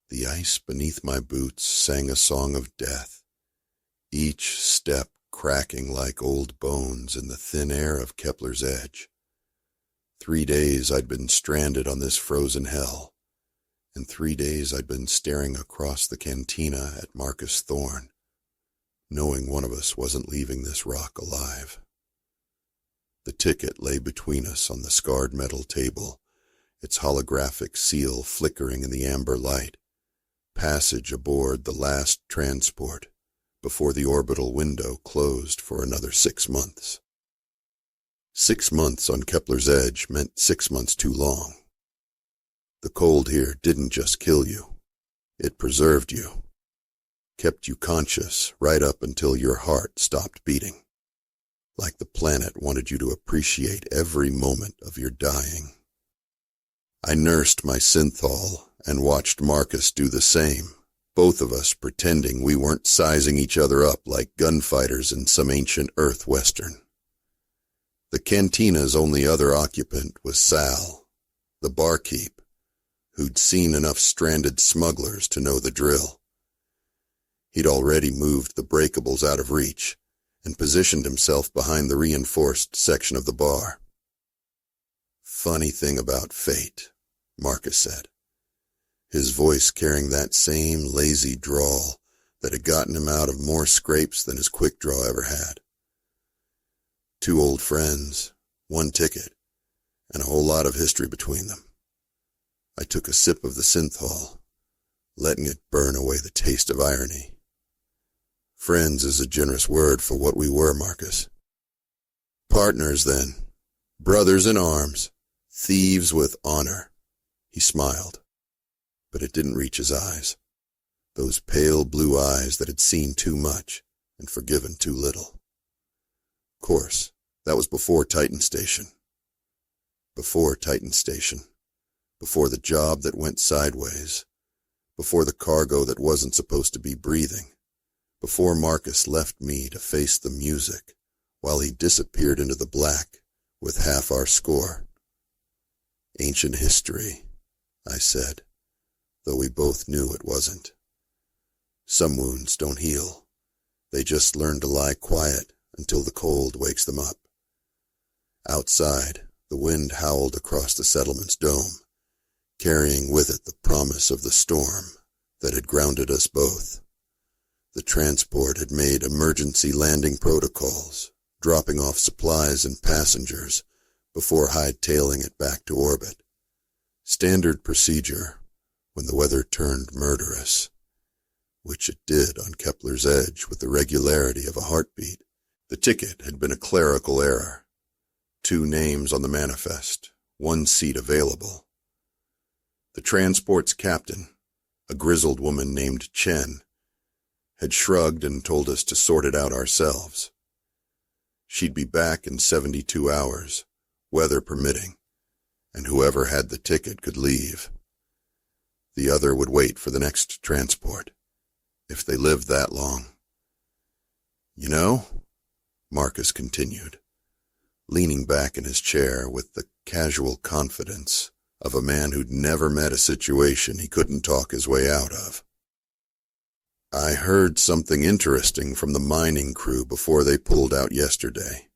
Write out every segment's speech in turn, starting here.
The ice beneath my boots sang a song of death, each step cracking like old bones in the thin air of Kepler's edge. 3 days I'd been stranded on this frozen hell, and 3 days I'd been staring across the cantina at Marcus Thorne, knowing one of us wasn't leaving this rock alive. The ticket lay between us on the scarred metal table, its holographic seal flickering in the amber light. Passage aboard the last transport before the orbital window closed for another 6 months. 6 months on Kepler's edge meant 6 months too long. The cold here didn't just kill you. It preserved you. Kept you conscious right up until your heart stopped beating. Like the planet wanted you to appreciate every moment of your dying. I nursed my synthol and watched Marcus do the same, both of us pretending we weren't sizing each other up like gunfighters in some ancient Earth Western. The cantina's only other occupant was Sal, the barkeep, who'd seen enough stranded smugglers to know the drill. He'd already moved the breakables out of reach and positioned himself behind the reinforced section of the bar. Funny thing about fate, Marcus said, his voice carrying that same lazy drawl that had gotten him out of more scrapes than his quick draw ever had. 2 old friends, 1 ticket, and a whole lot of history between them. I took a sip of the synthol, letting it burn away the taste of irony. Friends is a generous word for what we were, Marcus. Partners, then. Brothers in arms. Thieves with honor. He smiled, but it didn't reach his eyes. Those pale blue eyes that had seen too much and forgiven too little. Of course, that was before Titan Station. Before Titan Station. Before the job that went sideways. Before the cargo that wasn't supposed to be breathing. Before Marcus left me to face the music, while he disappeared into the black with half our score. Ancient history, I said, though we both knew it wasn't. Some wounds don't heal. They just learn to lie quiet until the cold wakes them up. Outside, the wind howled across the settlement's dome, carrying with it the promise of the storm that had grounded us both. The transport had made emergency landing protocols, dropping off supplies and passengers before hightailing it back to orbit. Standard procedure when the weather turned murderous, which it did on Kepler's edge with the regularity of a heartbeat. The ticket had been a clerical error. 2 names on the manifest, 1 seat available. The transport's captain, a grizzled woman named Chen, had shrugged and told us to sort it out ourselves. She'd be back in 72 hours, weather permitting, and whoever had the ticket could leave. The other would wait for the next transport, if they lived that long. You know, Marcus continued, leaning back in his chair with the casual confidence of a man who'd never met a situation he couldn't talk his way out of. I heard something interesting from the mining crew before they pulled out yesterday.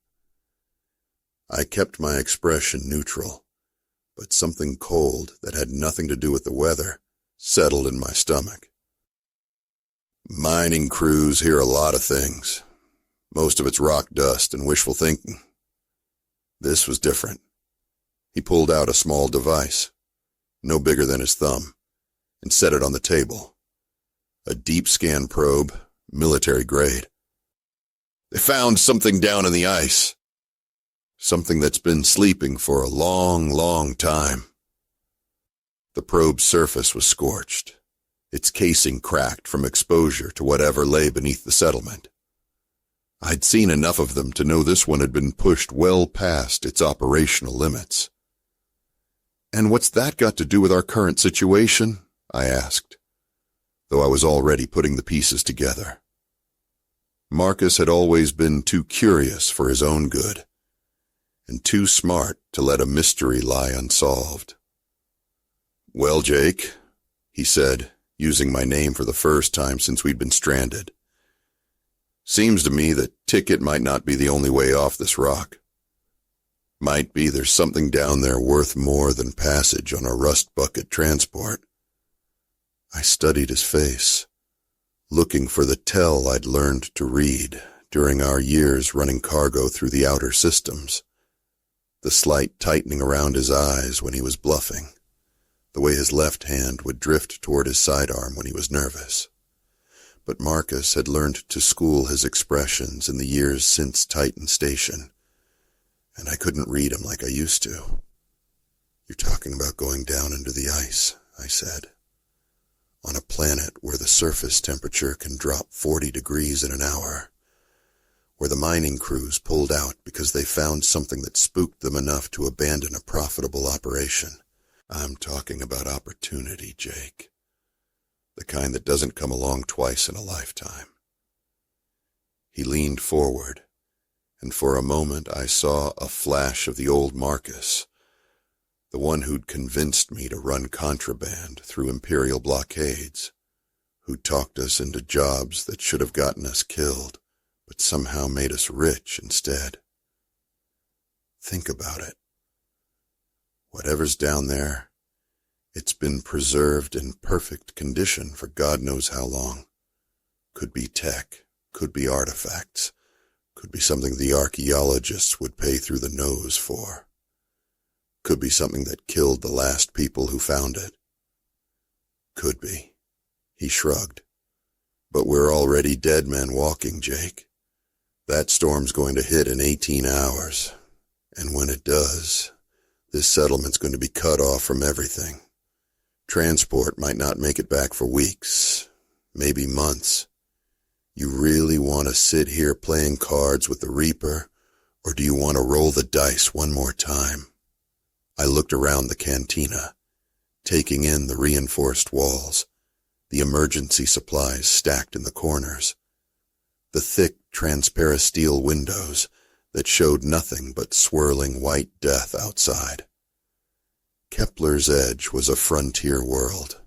I kept my expression neutral, but something cold that had nothing to do with the weather settled in my stomach. Mining crews hear a lot of things. Most of it's rock dust and wishful thinking. This was different. He pulled out a small device, no bigger than his thumb, and set it on the table. A deep scan probe, military grade. They found something down in the ice. Something that's been sleeping for a long, long time. The probe's surface was scorched, its casing cracked from exposure to whatever lay beneath the settlement. I'd seen enough of them to know this one had been pushed well past its operational limits. And what's that got to do with our current situation? I asked, though I was already putting the pieces together. Marcus had always been too curious for his own good, and too smart to let a mystery lie unsolved. Well, Jake, he said, using my name for the first time since we'd been stranded. Seems to me that ticket might not be the only way off this rock. Might be there's something down there worth more than passage on a rust bucket transport. I studied his face, looking for the tell I'd learned to read during our years running cargo through the outer systems. The slight tightening around his eyes when he was bluffing, the way his left hand would drift toward his sidearm when he was nervous. But Marcus had learned to school his expressions in the years since Titan Station, and I couldn't read him like I used to. "You're talking about going down into the ice," I said. "On a planet where the surface temperature can drop 40 degrees in an hour, where the mining crews pulled out because they found something that spooked them enough to abandon a profitable operation. I'm talking about opportunity, Jake. The kind that doesn't come along twice in a lifetime." He leaned forward, and for a moment I saw a flash of the old Marcus, the one who'd convinced me to run contraband through imperial blockades, who'd talked us into jobs that should have gotten us killed, but somehow made us rich instead. Think about it. Whatever's down there, it's been preserved in perfect condition for God knows how long. Could be tech, could be artifacts, could be something the archaeologists would pay through the nose for. Could be something that killed the last people who found it. Could be. He shrugged. But we're already dead men walking, Jake. That storm's going to hit in 18 hours. And when it does, this settlement's going to be cut off from everything. Transport might not make it back for weeks, maybe months. You really want to sit here playing cards with the Reaper, or do you want to roll the dice one more time? I looked around the cantina, taking in the reinforced walls, the emergency supplies stacked in the corners, the thick, transparent steel windows that showed nothing but swirling white death outside. Kepler's Edge was a frontier world,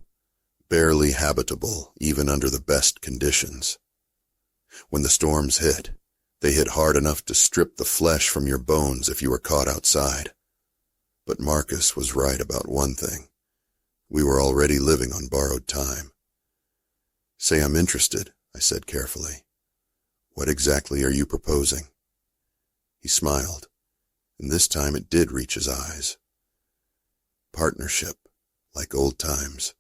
barely habitable even under the best conditions. When the storms hit, they hit hard enough to strip the flesh from your bones if you were caught outside. But Marcus was right about one thing. We were already living on borrowed time. "Say I'm interested," I said carefully. "What exactly are you proposing?" He smiled, and this time it did reach his eyes. "Partnership, like old times.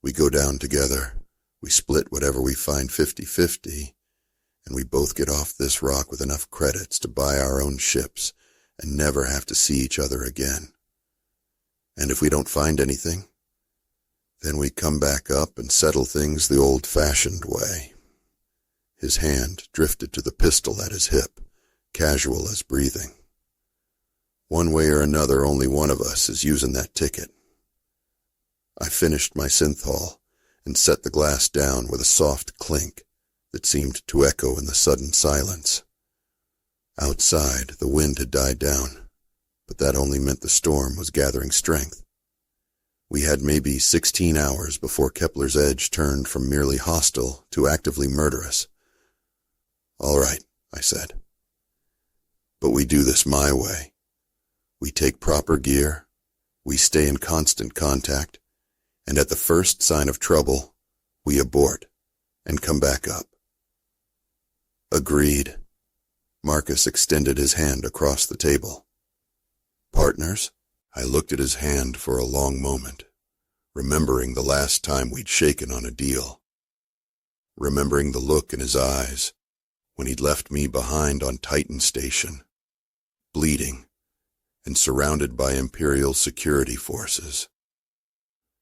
We go down together, we split whatever we find 50-50, and we both get off this rock with enough credits to buy our own ships and never have to see each other again. And if we don't find anything, then we come back up and settle things the old-fashioned way." His hand drifted to the pistol at his hip, casual as breathing. "One way or another, only one of us is using that ticket." I finished my synthol and set the glass down with a soft clink that seemed to echo in the sudden silence. Outside, the wind had died down, but that only meant the storm was gathering strength. We had maybe 16 hours before Kepler's Edge turned from merely hostile to actively murderous. "All right," I said. "But we do this my way. We take proper gear, we stay in constant contact, and at the first sign of trouble, we abort and come back up." "Agreed." Marcus extended his hand across the table. "Partners?" I looked at his hand for a long moment, remembering the last time we'd shaken on a deal. Remembering the look in his eyes when he'd left me behind on Titan Station, bleeding and surrounded by Imperial security forces.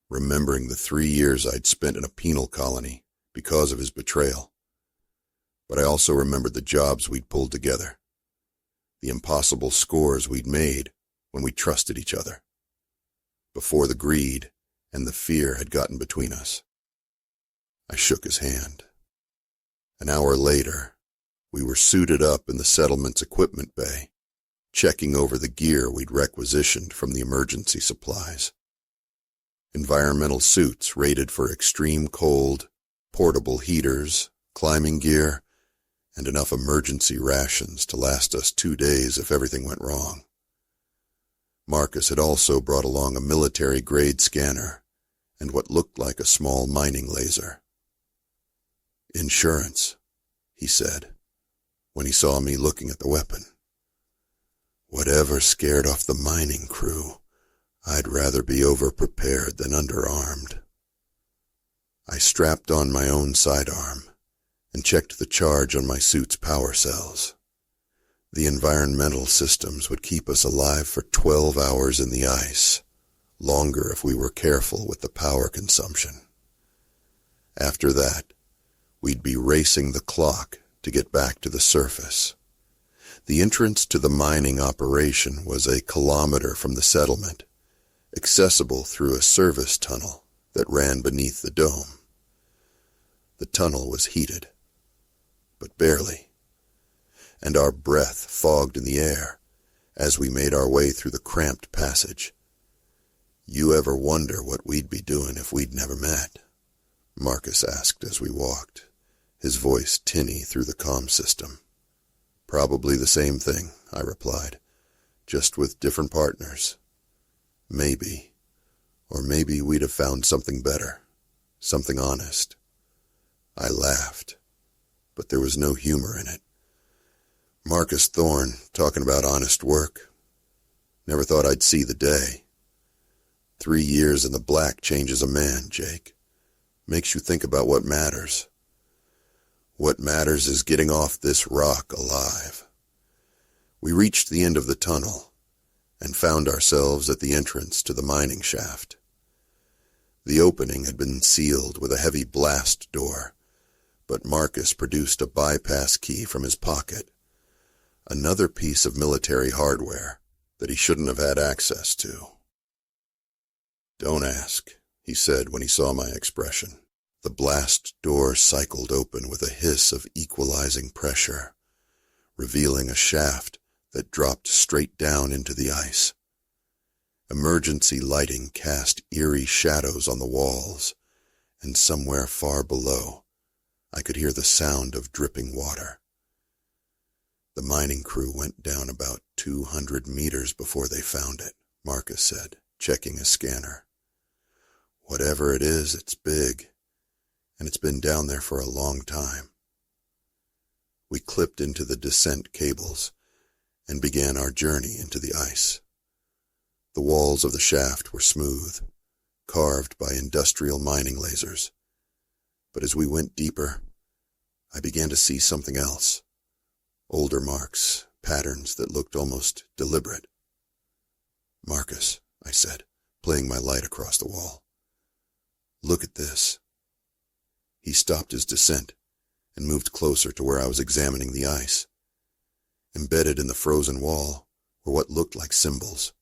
Remembering the 3 years I'd spent in a penal colony because of his betrayal. But I also remembered the jobs we'd pulled together, the impossible scores we'd made when we trusted each other, before the greed and the fear had gotten between us. I shook his hand. An hour later, we were suited up in the settlement's equipment bay, checking over the gear we'd requisitioned from the emergency supplies. Environmental suits rated for extreme cold, portable heaters, climbing gear, and enough emergency rations to last us 2 days if everything went wrong. Marcus had also brought along a military-grade scanner and what looked like a small mining laser. "Insurance," he said, when he saw me looking at the weapon. "Whatever scared off the mining crew, I'd rather be over-prepared than underarmed." I strapped on my own sidearm and checked the charge on my suit's power cells. The environmental systems would keep us alive for 12 hours in the ice, longer if we were careful with the power consumption. After that, we'd be racing the clock to get back to the surface. The entrance to the mining operation was a kilometer from the settlement, accessible through a service tunnel that ran beneath the dome. The tunnel was heated, but barely, and our breath fogged in the air as we made our way through the cramped passage. "You ever wonder what we'd be doing if we'd never met?" Marcus asked as we walked, his voice tinny through the comm system. "Probably the same thing," I replied, "just with different partners. Maybe, or maybe we'd have found something better, something honest." I laughed, but there was no humor in it. Marcus Thorne talking about honest work. Never thought I'd see the day. 3 years in the black changes a man, Jake. Makes you think about what matters. What matters is getting off this rock alive. We reached the end of the tunnel and found ourselves at the entrance to the mining shaft. The opening had been sealed with a heavy blast door, but Marcus produced a bypass key from his pocket, another piece of military hardware that he shouldn't have had access to. "Don't ask," he said when he saw my expression. The blast door cycled open with a hiss of equalizing pressure, revealing a shaft that dropped straight down into the ice. Emergency lighting cast eerie shadows on the walls, and somewhere far below, I could hear the sound of dripping water. "The mining crew went down about 200 meters before they found it," Marcus said, checking his scanner. "Whatever it is, it's big, and it's been down there for a long time." We clipped into the descent cables and began our journey into the ice. The walls of the shaft were smooth, carved by industrial mining lasers. But as we went deeper, I began to see something else. Older marks, patterns that looked almost deliberate. "Marcus," I said, playing my light across the wall. "Look at this." He stopped his descent and moved closer to where I was examining the ice. Embedded in the frozen wall were what looked like symbols,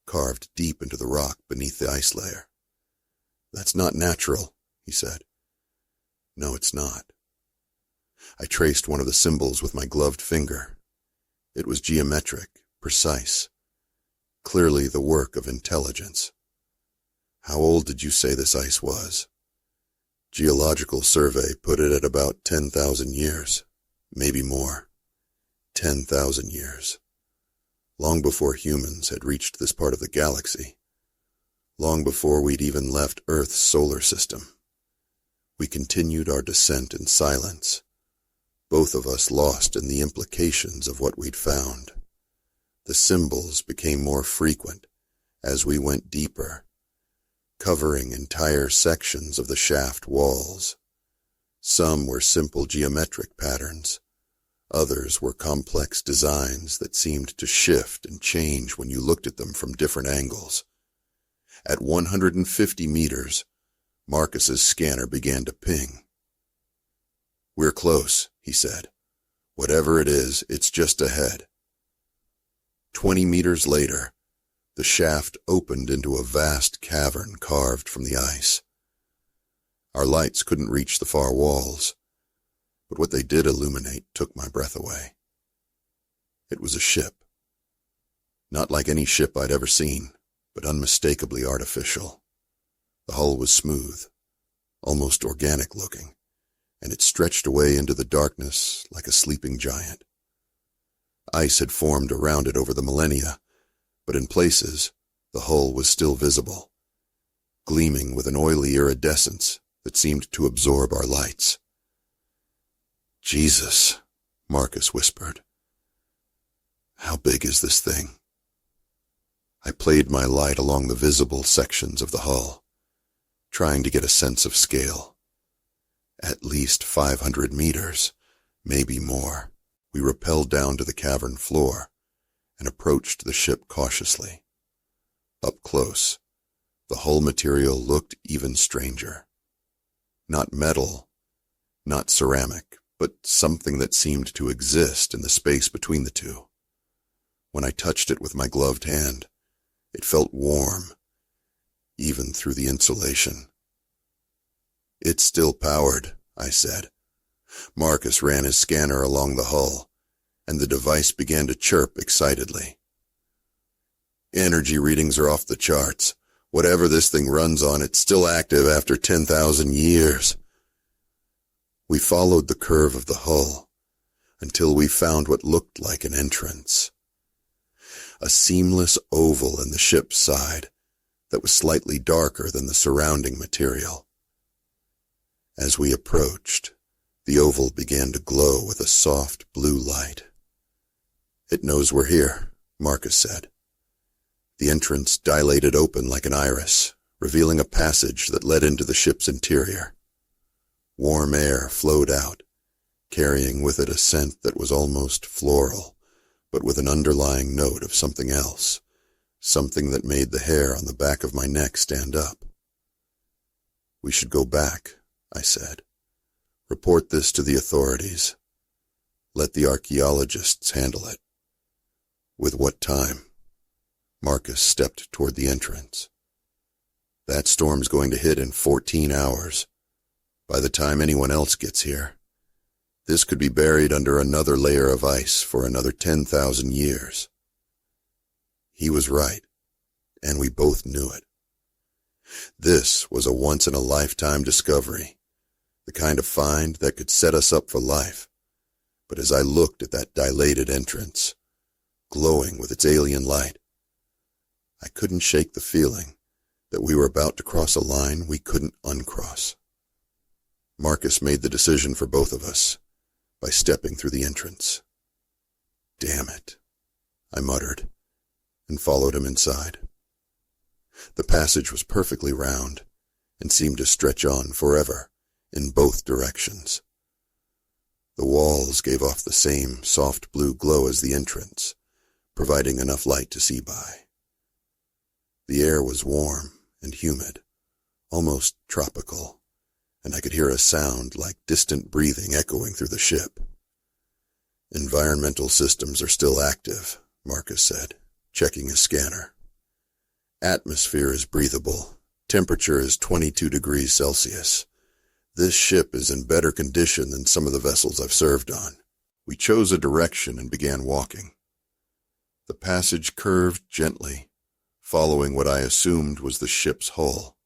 carved deep into the rock beneath the ice layer. "That's not natural," he said. "No, it's not." I traced one of the symbols with my gloved finger. It was geometric, precise, clearly the work of intelligence. "How old did you say this ice was?" Geological survey put it at about 10,000 years, maybe more. 10,000 years. Long before humans had reached this part of the galaxy. Long before we'd even left Earth's solar system. We continued our descent in silence, both of us lost in the implications of what we'd found. The symbols became more frequent as we went deeper, covering entire sections of the shaft walls. Some were simple geometric patterns. Others were complex designs that seemed to shift and change when you looked at them from different angles. At 150 meters, Marcus's scanner began to ping. "We're close," he said. "Whatever it is, it's just ahead." 20 meters later, the shaft opened into a vast cavern carved from the ice. Our lights couldn't reach the far walls, but what they did illuminate took my breath away. It was a ship. Not like any ship I'd ever seen, but unmistakably artificial. The hull was smooth, almost organic looking, and it stretched away into the darkness like a sleeping giant. Ice had formed around it over the millennia, but in places, the hull was still visible, gleaming with an oily iridescence that seemed to absorb our lights. "Jesus," Marcus whispered. "How big is this thing?" I played my light along the visible sections of the hull, trying to get a sense of scale. At least 500 meters, maybe more. We rappelled down to the cavern floor and approached the ship cautiously. Up close, the hull material looked even stranger. Not metal, not ceramic, but something that seemed to exist in the space between the two. When I touched it with my gloved hand, it felt warm, even through the insulation. "It's still powered," I said. Marcus ran his scanner along the hull, and the device began to chirp excitedly. "Energy readings are off the charts. Whatever this thing runs on, it's still active after 10,000 years. We followed the curve of the hull until we found what looked like an entrance. A seamless oval in the ship's side that was slightly darker than the surrounding material. As we approached, the oval began to glow with a soft blue light. "It knows we're here," Marcus said. The entrance dilated open like an iris, revealing a passage that led into the ship's interior. Warm air flowed out, carrying with it a scent that was almost floral, but with an underlying note of something else, something that made the hair on the back of my neck stand up. "We should go back," I said. "Report this to the authorities. Let the archaeologists handle it." "With what time?" Marcus stepped toward the entrance. "That storm's going to hit in 14 hours. By the time anyone else gets here, this could be buried under another layer of ice for another 10,000 years. He was right, and we both knew it. This was a once-in-a-lifetime discovery, the kind of find that could set us up for life. But as I looked at that dilated entrance, glowing with its alien light, I couldn't shake the feeling that we were about to cross a line we couldn't uncross. Marcus made the decision for both of us by stepping through the entrance. "Damn it," I muttered, and followed him inside. The passage was perfectly round and seemed to stretch on forever in both directions. The walls gave off the same soft blue glow as the entrance, providing enough light to see by. The air was warm and humid, almost tropical, and I could hear a sound like distant breathing echoing through the ship. "Environmental systems are still active," Marcus said, checking his scanner. "Atmosphere is breathable. Temperature is 22 degrees Celsius. This ship is in better condition than some of the vessels I've served on." We chose a direction and began walking. The passage curved gently, following what I assumed was the ship's hull.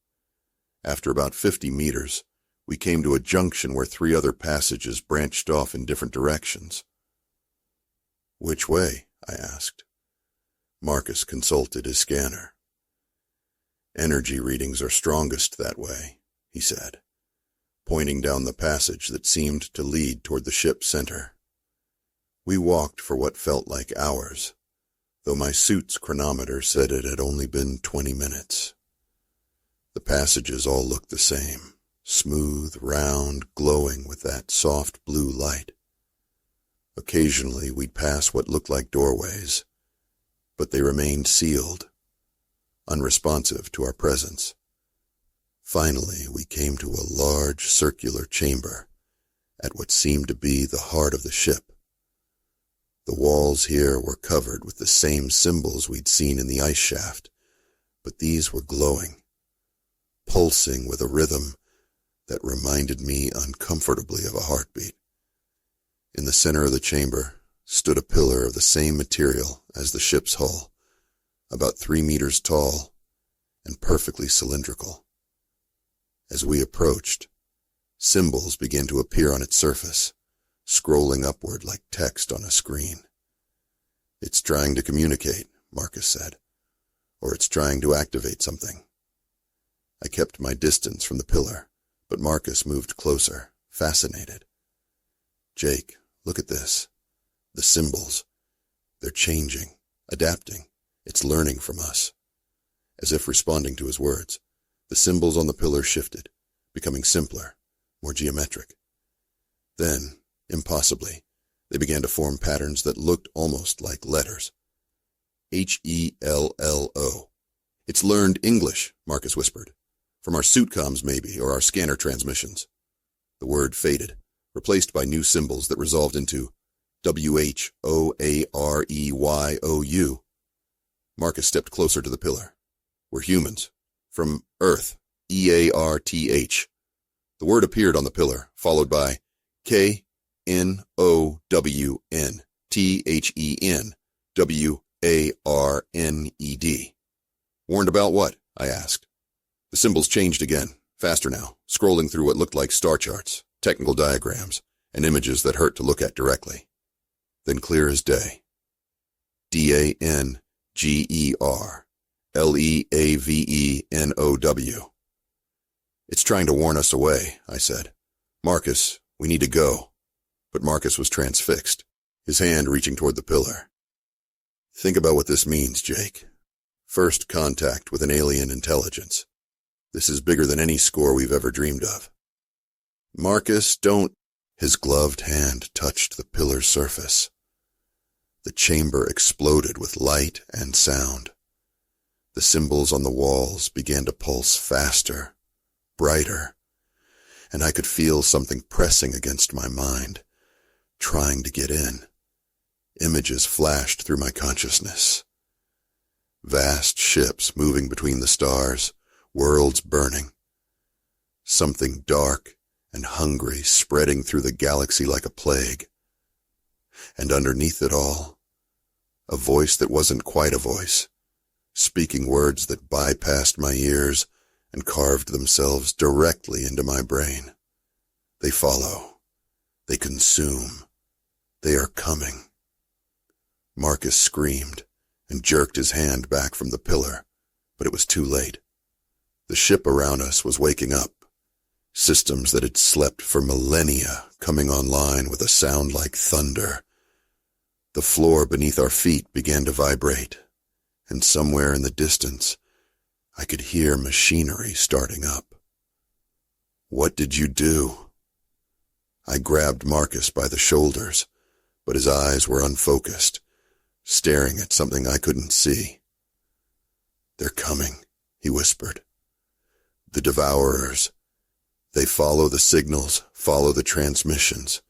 After about 50 meters, we came to a junction where 3 other passages branched off in different directions. "Which way?" I asked. Marcus consulted his scanner. "Energy readings are strongest that way," he said, pointing down the passage that seemed to lead toward the ship's center. We walked for what felt like hours, though my suit's chronometer said it had only been 20 minutes. The passages all looked the same, smooth, round, glowing with that soft blue light. Occasionally we'd pass what looked like doorways, but they remained sealed, unresponsive to our presence. Finally, we came to a large circular chamber at what seemed to be the heart of the ship. The walls here were covered with the same symbols we'd seen in the ice shaft, but these were glowing, pulsing with a rhythm that reminded me uncomfortably of a heartbeat. In the center of the chamber stood a pillar of the same material as the ship's hull, about 3 meters tall and perfectly cylindrical. As we approached, symbols began to appear on its surface, scrolling upward like text on a screen. "It's trying to communicate," Marcus said, "or it's trying to activate something." I kept my distance from the pillar, but Marcus moved closer, fascinated. "Jake, look at this. The symbols. They're changing, adapting. It's learning from us." As if responding to his words, the symbols on the pillar shifted, becoming simpler, more geometric. Then, impossibly, they began to form patterns that looked almost like letters. Hello. "It's learned English," Marcus whispered. "From our suit comms, maybe, or our scanner transmissions." The word faded, replaced by new symbols that resolved into WHOAREYOU. Marcus stepped closer to the pillar. "We're humans. From Earth. EARTH. The word appeared on the pillar, followed by KNOWNTHENWARNED. "Warned about what?" I asked. The symbols changed again, faster now, scrolling through what looked like star charts, technical diagrams, and images that hurt to look at directly. Then clear as day. DANGERLEAVENOW. "It's trying to warn us away," I said. "Marcus, we need to go." But Marcus was transfixed, his hand reaching toward the pillar. "Think about what this means, Jake. First contact with an alien intelligence. This is bigger than any score we've ever dreamed of." "Marcus, don't—" His gloved hand touched the pillar's surface. The chamber exploded with light and sound. The symbols on the walls began to pulse faster, brighter, and I could feel something pressing against my mind, trying to get in. Images flashed through my consciousness. Vast ships moving between the stars, worlds burning. Something dark and hungry spreading through the galaxy like a plague. And underneath it all, a voice that wasn't quite a voice, speaking words that bypassed my ears and carved themselves directly into my brain. "They follow. They consume. They are coming." Marcus screamed and jerked his hand back from the pillar, but it was too late. The ship around us was waking up, systems that had slept for millennia coming online with a sound like thunder. The floor beneath our feet began to vibrate, and somewhere in the distance, I could hear machinery starting up. "What did you do?" I grabbed Marcus by the shoulders, but his eyes were unfocused, staring at something I couldn't see. "They're coming," he whispered. "The Devourers. They follow the signals, follow the transmissions.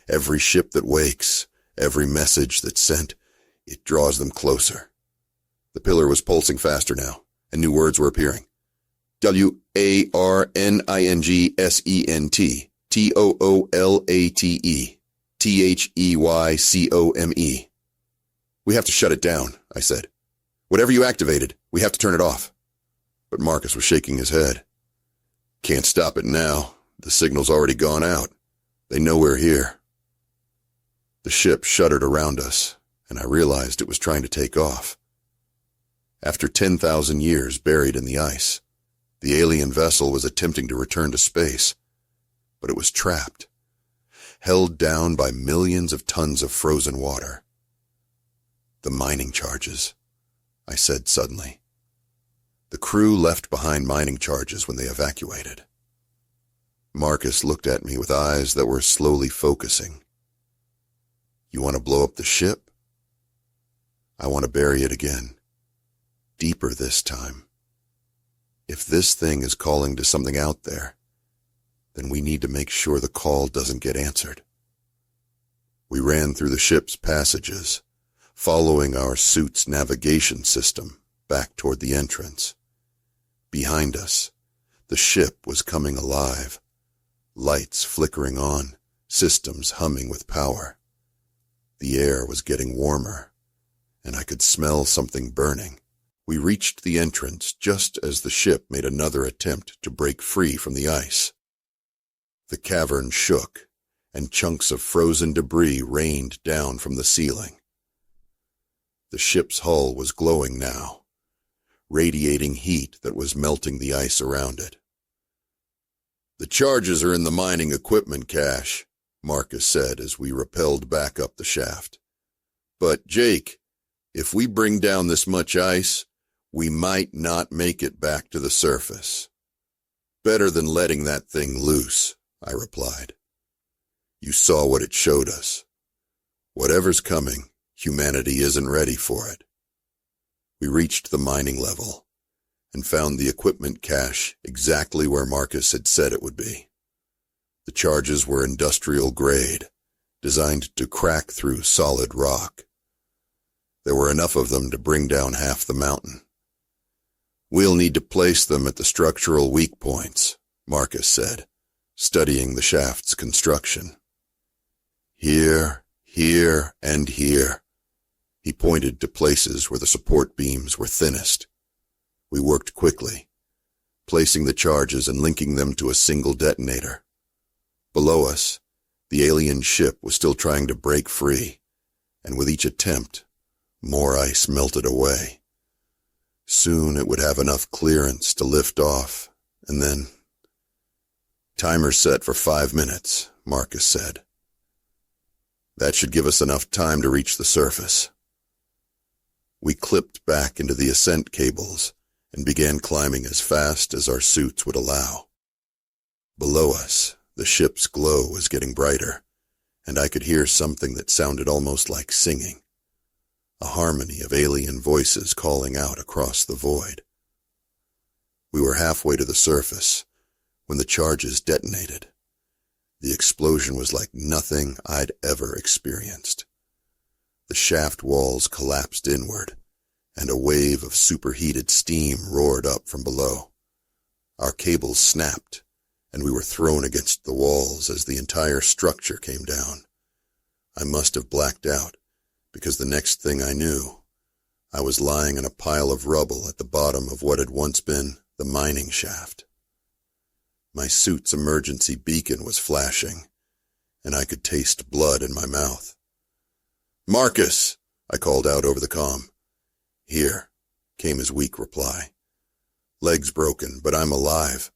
Every ship that wakes, every message that's sent, it draws them closer." The pillar was pulsing faster now, and new words were appearing. WARNINGSENT, TOOLATE, THEYCOME. "We have to shut it down," I said. "Whatever you activated, we have to turn it off." But Marcus was shaking his head. "Can't stop it now. The signal's already gone out. They know we're here." The ship shuddered around us, and I realized it was trying to take off. After 10,000 years buried in the ice, the alien vessel was attempting to return to space, but it was trapped, held down by millions of tons of frozen water. "The mining charges," I said suddenly. "The crew left behind mining charges when they evacuated." Marcus looked at me with eyes that were slowly focusing. "You want to blow up the ship?" "I want to bury it again. Deeper this time. If this thing is calling to something out there, then we need to make sure the call doesn't get answered." We ran through the ship's passages, following our suit's navigation system back toward the entrance. Behind us, the ship was coming alive, lights flickering on, systems humming with power. The air was getting warmer, and I could smell something burning. We reached the entrance just as the ship made another attempt to break free from the ice. The cavern shook, and chunks of frozen debris rained down from the ceiling. The ship's hull was glowing now, radiating heat that was melting the ice around it. "The charges are in the mining equipment cache," Marcus said as we rappelled back up the shaft. "But, Jake, if we bring down this much ice, we might not make it back to the surface." "Better than letting that thing loose," I replied. "You saw what it showed us. Whatever's coming, humanity isn't ready for it." We reached the mining level and found the equipment cache exactly where Marcus had said it would be. The charges were industrial grade, designed to crack through solid rock. There were enough of them to bring down half the mountain. "We'll need to place them at the structural weak points," Marcus said, studying the shaft's construction. "Here, here, and here." He pointed to places where the support beams were thinnest. We worked quickly, placing the charges and linking them to a single detonator. Below us, the alien ship was still trying to break free, and with each attempt, more ice melted away. Soon it would have enough clearance to lift off, and then... "Timer set for 5 minutes, Marcus said. "That should give us enough time to reach the surface." We clipped back into the ascent cables and began climbing as fast as our suits would allow. Below us, the ship's glow was getting brighter, and I could hear something that sounded almost like singing, a harmony of alien voices calling out across the void. We were halfway to the surface when the charges detonated. The explosion was like nothing I'd ever experienced. The shaft walls collapsed inward, and a wave of superheated steam roared up from below. Our cables snapped, and we were thrown against the walls as the entire structure came down. I must have blacked out, because the next thing I knew, I was lying in a pile of rubble at the bottom of what had once been the mining shaft. My suit's emergency beacon was flashing, and I could taste blood in my mouth. "Marcus!" I called out over the comm. "Here," came his weak reply. "Leg's broken, but I'm alive."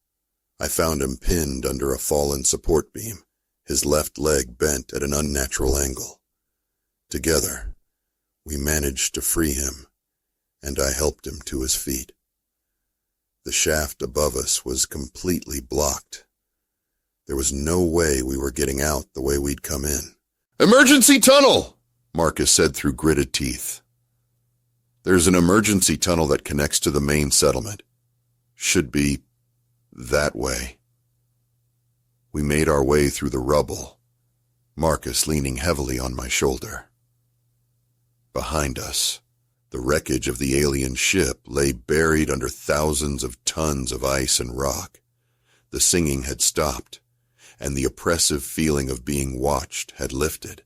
I found him pinned under a fallen support beam, his left leg bent at an unnatural angle. Together, we managed to free him, and I helped him to his feet. The shaft above us was completely blocked. There was no way we were getting out the way we'd come in. "Emergency tunnel!" Marcus said through gritted teeth. "There's an emergency tunnel that connects to the main settlement. Should be that way." We made our way through the rubble, Marcus leaning heavily on my shoulder. Behind us, the wreckage of the alien ship lay buried under thousands of tons of ice and rock. The singing had stopped, and the oppressive feeling of being watched had lifted.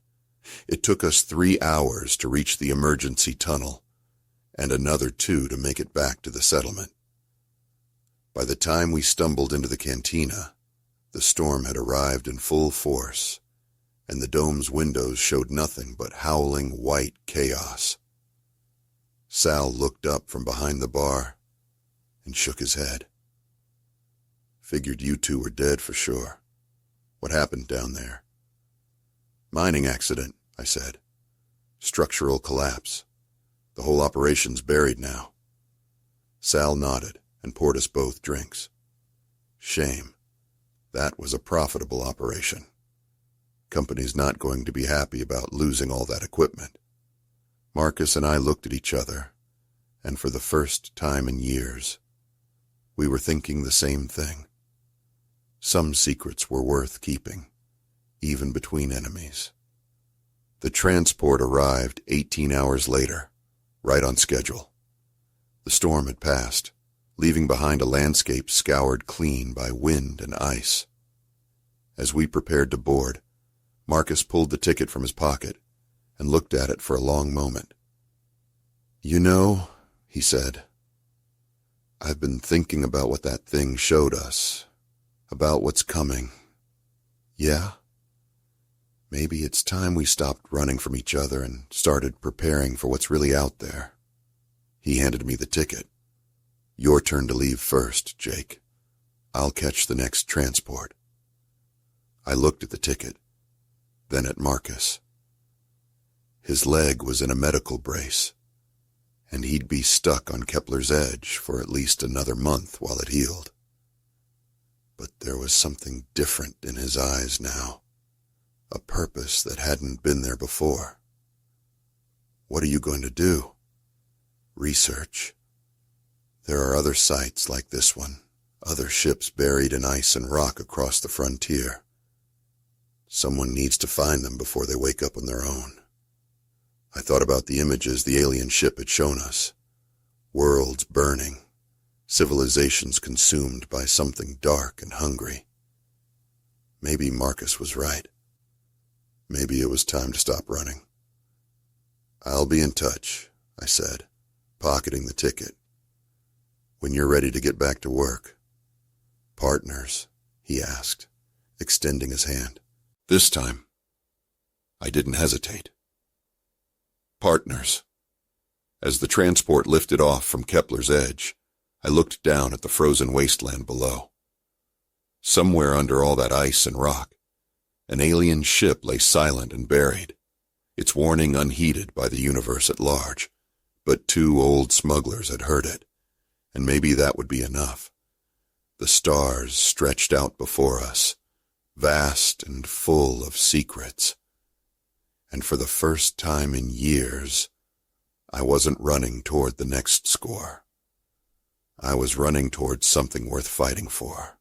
It took us 3 hours to reach the emergency tunnel, and another 2 to make it back to the settlement. By the time we stumbled into the cantina, the storm had arrived in full force, and the dome's windows showed nothing but howling white chaos. Sal looked up from behind the bar and shook his head. "Figured you two were dead for sure. What happened down there?" "Mining accident," I said. "Structural collapse. The whole operation's buried now." Sal nodded and poured us both drinks. "Shame. That was a profitable operation. Company's not going to be happy about losing all that equipment." Marcus and I looked at each other, and for the first time in years, we were thinking the same thing. Some secrets were worth keeping, even between enemies. The transport arrived 18 hours later, right on schedule. The storm had passed, leaving behind a landscape scoured clean by wind and ice. As we prepared to board, Marcus pulled the ticket from his pocket and looked at it for a long moment. "You know," he said, I've been thinking about what that thing showed us, about what's coming. Yeah? Maybe it's time we stopped running from each other and started preparing for what's really out there. He handed me the ticket. Your turn to leave first, Jake. I'll catch the next transport. I looked at the ticket, then at Marcus. His leg was in a medical brace, and he'd be stuck on Kepler's edge for at least another month while it healed. But there was something different in his eyes now, a purpose that hadn't been there before. What are you going to do? Research. There are other sites like this one, other ships buried in ice and rock across the frontier. Someone needs to find them before they wake up on their own. I thought about the images the alien ship had shown us. Worlds burning, civilizations consumed by something dark and hungry. Maybe Marcus was right. Maybe it was time to stop running. I'll be in touch, I said, pocketing the ticket. When you're ready to get back to work. Partners, he asked, extending his hand. This time, I didn't hesitate. Partners. As the transport lifted off from Kepler's edge, I looked down at the frozen wasteland below. Somewhere under all that ice and rock, an alien ship lay silent and buried, its warning unheeded by the universe at large. But 2 old smugglers had heard it, and maybe that would be enough. The stars stretched out before us, vast and full of secrets. And for the first time in years, I wasn't running toward the next score. I was running toward something worth fighting for.